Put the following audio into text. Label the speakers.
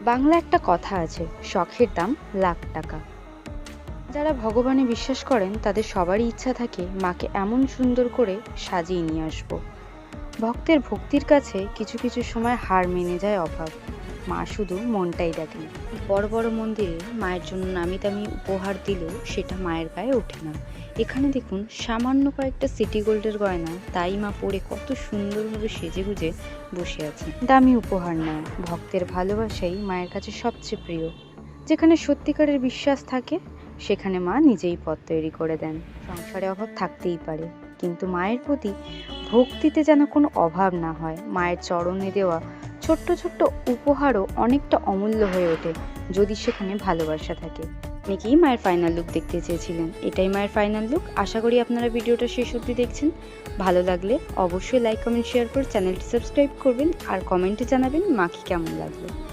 Speaker 1: বাংলা একটা কথা আছে, শখের দাম লাখ টাকা। যারা ভগবানে বিশ্বাস করেন তাদের সবারই ইচ্ছা থাকে মাকে এমন সুন্দর করে সাজিয়ে নিয়ে আসবো। ভক্তের ভক্তির কাছে কিছু কিছু সময় হার মেনে যায় অভাব। মা শুধু মনটাই দেখেন। বড় বড় মন্দিরে মায়ের জন্য নামি দামি উপহার দিলেও সেটা মায়ের গায়ে ওঠে না। এখানে দেখুন, সামান্য কয়েকটা সিটি গোল্ডের গয়না, তাই মা পরে কত সুন্দরভাবে সেজে গুজে বসে আছে। দামি উপহার নয়, ভক্তের ভালোবাসাই মায়ের কাছে সবচেয়ে প্রিয়। যেখানে সত্যিকারের বিশ্বাস থাকে সেখানে মা নিজেই পথ তৈরি করে দেন। সংসারে অভাব থাকতেই পারে, কিন্তু মায়ের প্রতি ভক্তিতে যেন কোনো অভাব না হয়। মায়ের চরণে দেওয়া ছোট্ট ছোট্ট উপহারও অনেকটা অমূল্য হয়ে ওঠে যদি সেখানে ভালোবাসা থাকে। অনেকেই মায়ের ফাইনাল লুক দেখতে চেয়েছিলেন, এটাই মায়ের ফাইনাল লুক। আশা করি আপনারা ভিডিওটা শেষ অবধি দেখছেন। ভালো লাগলে অবশ্যই লাইক কমেন্ট শেয়ার করে চ্যানেলটি সাবস্ক্রাইব করবেন আর কমেন্টে জানাবেন মাকে কেমন লাগলো।